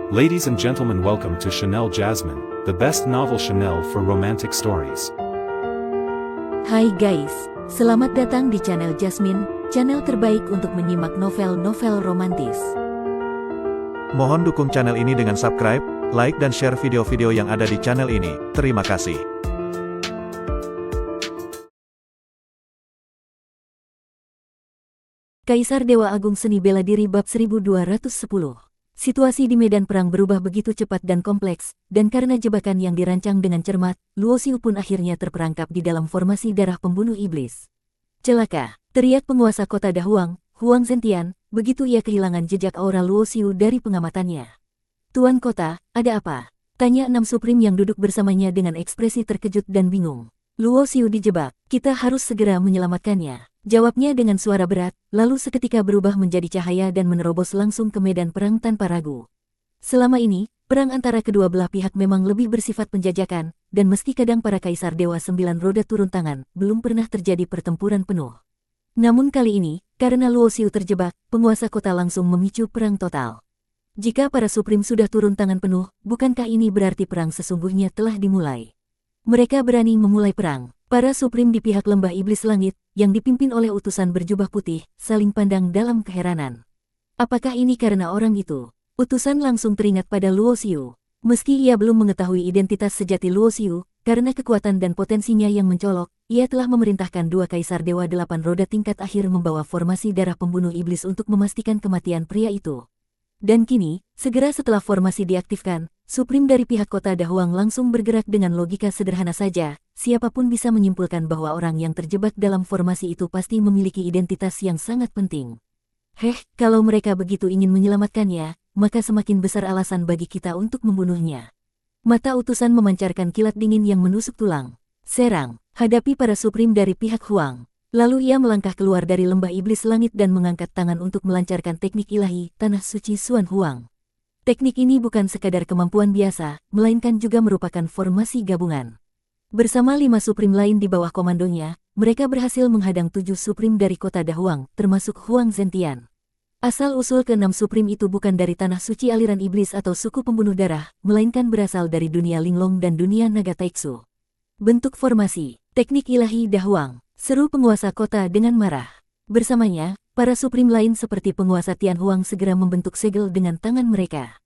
Ladies and gentlemen, welcome to Chanel Jasmine, the best novel Chanel for romantic stories. Hai guys, selamat datang di channel Jasmine, channel terbaik untuk menyimak novel-novel romantis. Mohon dukung channel ini dengan subscribe, like dan share video-video yang ada di channel ini. Terima kasih. Kaisar Dewa Agung Seni Bela Diri Bab 1210. Situasi di medan perang berubah begitu cepat dan kompleks, dan karena jebakan yang dirancang dengan cermat, Luo Xiu pun akhirnya terperangkap di dalam formasi darah pembunuh iblis. Celaka, teriak penguasa kota Dahuang, Huang Zentian, begitu ia kehilangan jejak aura Luo Xiu dari pengamatannya. Tuan kota, ada apa? Tanya enam Suprim yang duduk bersamanya dengan ekspresi terkejut dan bingung. Luo Xiu dijebak, kita harus segera menyelamatkannya. Jawabnya dengan suara berat, lalu seketika berubah menjadi cahaya dan menerobos langsung ke medan perang tanpa ragu. Selama ini, perang antara kedua belah pihak memang lebih bersifat penjajakan, dan meski kadang para kaisar Dewa Sembilan Roda turun tangan, belum pernah terjadi pertempuran penuh. Namun kali ini, karena Luo Xiu terjebak, penguasa kota langsung memicu perang total. Jika para Suprim sudah turun tangan penuh, bukankah ini berarti perang sesungguhnya telah dimulai? Mereka berani memulai perang. Para Suprim di pihak lembah iblis langit, yang dipimpin oleh utusan berjubah putih, saling pandang dalam keheranan. Apakah ini karena orang itu? Utusan langsung teringat pada Luo Xiu. Meski ia belum mengetahui identitas sejati Luo Xiu, karena kekuatan dan potensinya yang mencolok, ia telah memerintahkan dua kaisar Dewa Delapan Roda tingkat akhir membawa formasi darah pembunuh iblis untuk memastikan kematian pria itu. Dan kini, segera setelah formasi diaktifkan, Suprim dari pihak kota Dahuang langsung bergerak dengan logika sederhana saja. Siapapun bisa menyimpulkan bahwa orang yang terjebak dalam formasi itu pasti memiliki identitas yang sangat penting. Kalau mereka begitu ingin menyelamatkannya, maka semakin besar alasan bagi kita untuk membunuhnya. Mata utusan memancarkan kilat dingin yang menusuk tulang. Serang, hadapi para Suprim dari pihak Huang. Lalu ia melangkah keluar dari lembah iblis langit dan mengangkat tangan untuk melancarkan teknik ilahi, Tanah Suci Suan Huang. Teknik ini bukan sekadar kemampuan biasa, melainkan juga merupakan formasi gabungan. Bersama 5 Suprim lain di bawah komandonya, mereka berhasil menghadang 7 Suprim dari kota Dahuang, termasuk Huang Zentian. Asal-usul ke-6 Suprim itu bukan dari Tanah Suci aliran iblis atau suku pembunuh darah, melainkan berasal dari dunia Linglong dan dunia Naga Taiksu. Bentuk formasi, teknik ilahi Dahuang, seru penguasa kota dengan marah. Bersamanya, para Suprim lain seperti penguasa Tianhuang segera membentuk segel dengan tangan mereka.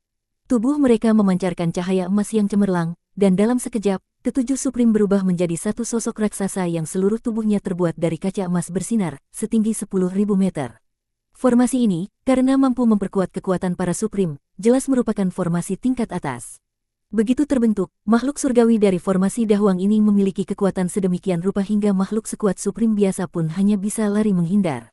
Tubuh mereka memancarkan cahaya emas yang cemerlang, dan dalam sekejap, ketujuh Suprim berubah menjadi satu sosok raksasa yang seluruh tubuhnya terbuat dari kaca emas bersinar, setinggi 10.000 meter. Formasi ini, karena mampu memperkuat kekuatan para Suprim, jelas merupakan formasi tingkat atas. Begitu terbentuk, makhluk surgawi dari formasi Dahuang ini memiliki kekuatan sedemikian rupa hingga makhluk sekuat Suprim biasa pun hanya bisa lari menghindar.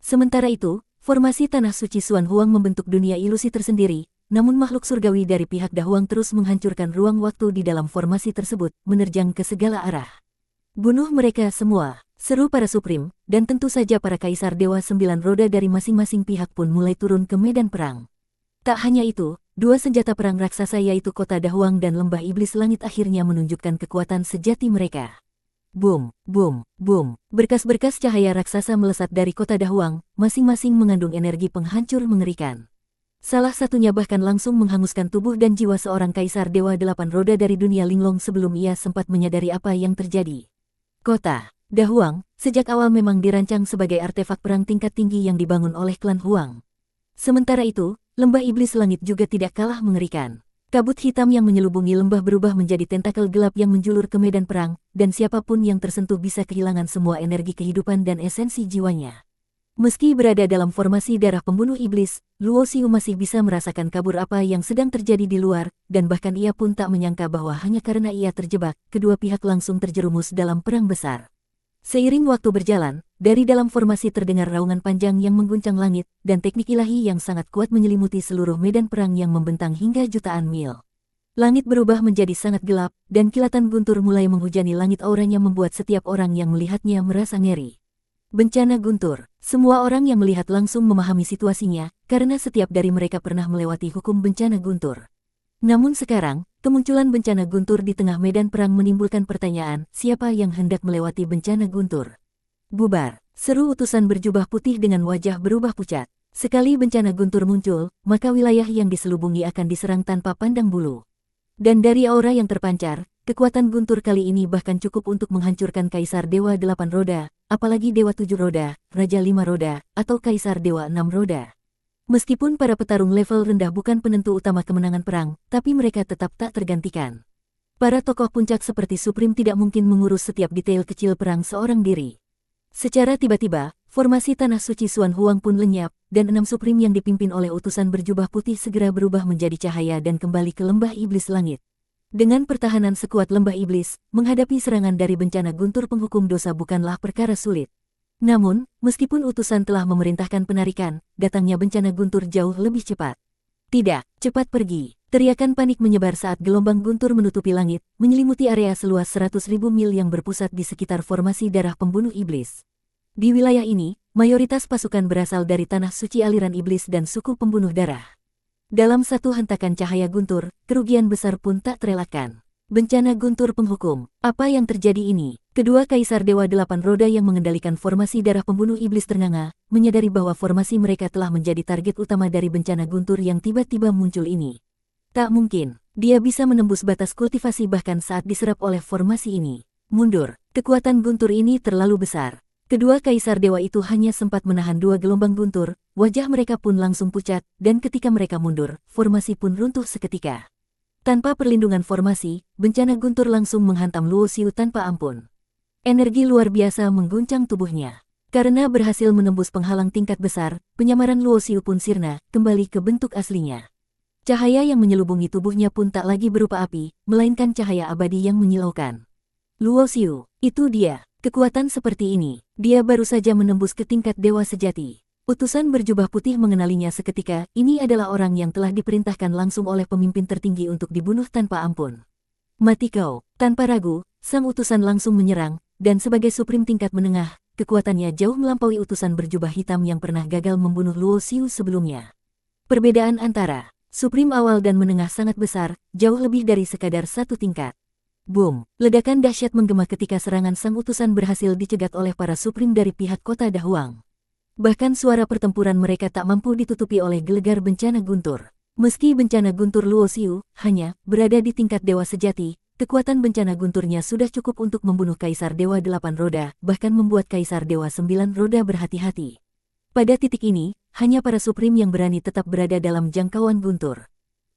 Sementara itu, formasi Tanah Suci Suan Huang membentuk dunia ilusi tersendiri, namun makhluk surgawi dari pihak Dahuang terus menghancurkan ruang waktu di dalam formasi tersebut, menerjang ke segala arah. Bunuh mereka semua, seru para Suprim, dan tentu saja para kaisar Dewa Sembilan Roda dari masing-masing pihak pun mulai turun ke medan perang. Tak hanya itu, dua senjata perang raksasa yaitu kota Dahuang dan lembah iblis langit akhirnya menunjukkan kekuatan sejati mereka. Boom, boom, boom, berkas-berkas cahaya raksasa melesat dari kota Dahuang, masing-masing mengandung energi penghancur mengerikan. Salah satunya bahkan langsung menghanguskan tubuh dan jiwa seorang kaisar Dewa Delapan Roda dari dunia Linglong sebelum ia sempat menyadari apa yang terjadi. Kota Dahuang, sejak awal memang dirancang sebagai artefak perang tingkat tinggi yang dibangun oleh klan Huang. Sementara itu, lembah iblis langit juga tidak kalah mengerikan. Kabut hitam yang menyelubungi lembah berubah menjadi tentakel gelap yang menjulur ke medan perang, dan siapapun yang tersentuh bisa kehilangan semua energi kehidupan dan esensi jiwanya. Meski berada dalam formasi darah pembunuh iblis, Luo Xiu masih bisa merasakan kabur apa yang sedang terjadi di luar, dan bahkan ia pun tak menyangka bahwa hanya karena ia terjebak, kedua pihak langsung terjerumus dalam perang besar. Seiring waktu berjalan, dari dalam formasi terdengar raungan panjang yang mengguncang langit, dan teknik ilahi yang sangat kuat menyelimuti seluruh medan perang yang membentang hingga jutaan mil. Langit berubah menjadi sangat gelap, dan kilatan guntur mulai menghujani langit auranya membuat setiap orang yang melihatnya merasa ngeri. Bencana guntur. Semua orang yang melihat langsung memahami situasinya, karena setiap dari mereka pernah melewati hukum bencana guntur. Namun sekarang, kemunculan bencana guntur di tengah medan perang menimbulkan pertanyaan, siapa yang hendak melewati bencana guntur? Bubar, seru utusan berjubah putih dengan wajah berubah pucat. Sekali bencana guntur muncul, maka wilayah yang diselubungi akan diserang tanpa pandang bulu. Dan dari aura yang terpancar, kekuatan guntur kali ini bahkan cukup untuk menghancurkan Kaisar Dewa 8 Roda, apalagi Dewa 7 Roda, Raja 5 Roda, atau Kaisar Dewa 6 Roda. Meskipun para petarung level rendah bukan penentu utama kemenangan perang, tapi mereka tetap tak tergantikan. Para tokoh puncak seperti Supreme tidak mungkin mengurus setiap detail kecil perang seorang diri. Secara tiba-tiba, formasi Tanah Suci Xuan Huang pun lenyap, dan 6 Supreme yang dipimpin oleh utusan berjubah putih segera berubah menjadi cahaya dan kembali ke lembah iblis langit. Dengan pertahanan sekuat lembah iblis, menghadapi serangan dari bencana guntur penghukum dosa bukanlah perkara sulit. Namun, meskipun utusan telah memerintahkan penarikan, datangnya bencana guntur jauh lebih cepat. Tidak, cepat pergi. Teriakan panik menyebar saat gelombang guntur menutupi langit, menyelimuti area seluas 100.000 mil yang berpusat di sekitar formasi darah pembunuh iblis. Di wilayah ini, mayoritas pasukan berasal dari tanah suci aliran iblis dan suku pembunuh darah. Dalam satu hentakan cahaya guntur, kerugian besar pun tak terelakkan. Bencana guntur penghukum. Apa yang terjadi ini? Kedua Kaisar Dewa 8 Roda yang mengendalikan formasi darah pembunuh iblis ternganga, menyadari bahwa formasi mereka telah menjadi target utama dari bencana guntur yang tiba-tiba muncul ini. Tak mungkin, dia bisa menembus batas kultivasi bahkan saat diserap oleh formasi ini. Mundur, kekuatan guntur ini terlalu besar. Kedua Kaisar Dewa itu hanya sempat menahan 2 gelombang guntur, wajah mereka pun langsung pucat, dan ketika mereka mundur, formasi pun runtuh seketika. Tanpa perlindungan formasi, bencana guntur langsung menghantam Luo Xiu tanpa ampun. Energi luar biasa mengguncang tubuhnya. Karena berhasil menembus penghalang tingkat besar, penyamaran Luo Xiu pun sirna, kembali ke bentuk aslinya. Cahaya yang menyelubungi tubuhnya pun tak lagi berupa api, melainkan cahaya abadi yang menyilaukan. Luo Xiu, itu dia. Kekuatan seperti ini, dia baru saja menembus ke tingkat dewa sejati. Utusan berjubah putih mengenalinya seketika, ini adalah orang yang telah diperintahkan langsung oleh pemimpin tertinggi untuk dibunuh tanpa ampun. Mati kau, tanpa ragu, sang utusan langsung menyerang, dan sebagai Supreme tingkat menengah, kekuatannya jauh melampaui utusan berjubah hitam yang pernah gagal membunuh Luo Xiu sebelumnya. Perbedaan antara Supreme awal dan menengah sangat besar, jauh lebih dari sekadar satu tingkat. Boom! Ledakan dahsyat menggema ketika serangan sang utusan berhasil dicegat oleh para Supreme dari pihak kota Dahuang. Bahkan suara pertempuran mereka tak mampu ditutupi oleh gelegar bencana guntur. Meski bencana guntur Luo Xiu hanya berada di tingkat dewa sejati, kekuatan bencana gunturnya sudah cukup untuk membunuh Kaisar Dewa 8 Roda, bahkan membuat Kaisar Dewa 9 Roda berhati-hati. Pada titik ini, hanya para Supreme yang berani tetap berada dalam jangkauan guntur.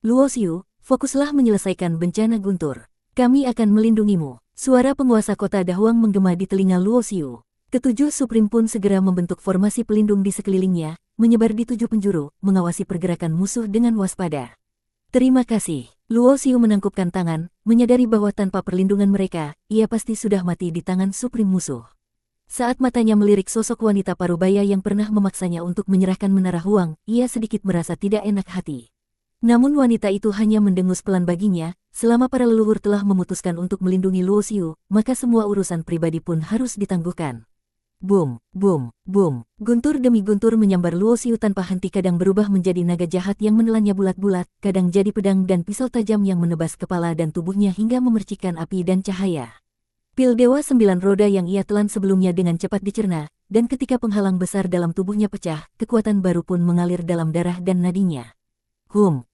Luo Xiu, fokuslah menyelesaikan bencana guntur. Kami akan melindungimu. Suara penguasa kota Dahuang menggema di telinga Luo Xiu. Ketujuh Supreme pun segera membentuk formasi pelindung di sekelilingnya, menyebar di 7 penjuru, mengawasi pergerakan musuh dengan waspada. Terima kasih. Luo Xiu menangkupkan tangan, menyadari bahwa tanpa perlindungan mereka, ia pasti sudah mati di tangan Supreme musuh. Saat matanya melirik sosok wanita parubaya yang pernah memaksanya untuk menyerahkan menara Huang, ia sedikit merasa tidak enak hati. Namun wanita itu hanya mendengus pelan baginya, selama para leluhur telah memutuskan untuk melindungi Luo Xiu, maka semua urusan pribadi pun harus ditangguhkan. Boom, boom, boom. Guntur demi guntur menyambar Luo Xiu tanpa henti, kadang berubah menjadi naga jahat yang menelannya bulat-bulat, kadang jadi pedang dan pisau tajam yang menebas kepala dan tubuhnya hingga memercikkan api dan cahaya. Pil Dewa 9 Roda yang ia telan sebelumnya dengan cepat dicerna, dan ketika penghalang besar dalam tubuhnya pecah, kekuatan baru pun mengalir dalam darah dan nadinya.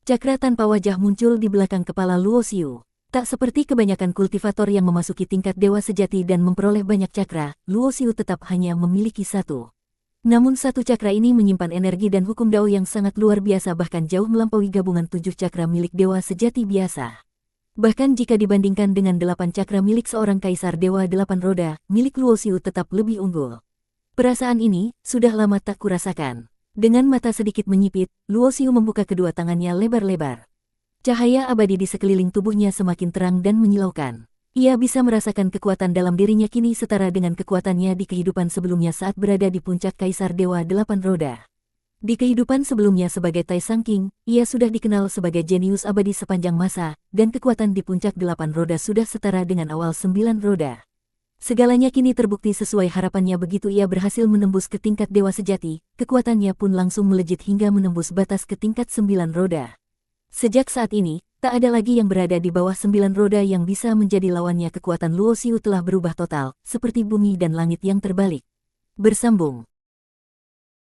Cakra tanpa wajah muncul di belakang kepala Luo Xiu. Tak seperti kebanyakan kultivator yang memasuki tingkat dewa sejati dan memperoleh banyak cakra, Luo Xiu tetap hanya memiliki satu. Namun satu cakra ini menyimpan energi dan hukum Dao yang sangat luar biasa, bahkan jauh melampaui gabungan 7 cakra milik dewa sejati biasa. Bahkan jika dibandingkan dengan 8 cakra milik seorang Kaisar Dewa 8 Roda, milik Luo Xiu tetap lebih unggul. Perasaan ini sudah lama tak kurasakan. Dengan mata sedikit menyipit, Luo Xiu membuka kedua tangannya lebar-lebar. Cahaya abadi di sekeliling tubuhnya semakin terang dan menyilaukan. Ia bisa merasakan kekuatan dalam dirinya kini setara dengan kekuatannya di kehidupan sebelumnya saat berada di puncak Kaisar Dewa 8 Roda. Di kehidupan sebelumnya sebagai Tai Sang King, ia sudah dikenal sebagai jenius abadi sepanjang masa, dan kekuatan di puncak 8 Roda sudah setara dengan awal 9 Roda. Segalanya kini terbukti sesuai harapannya. Begitu ia berhasil menembus ke tingkat dewa sejati, kekuatannya pun langsung melejit hingga menembus batas ke tingkat 9 roda. Sejak saat ini, tak ada lagi yang berada di bawah 9 roda yang bisa menjadi lawannya. Kekuatan Luo Xiu telah berubah total, seperti bumi dan langit yang terbalik. Bersambung.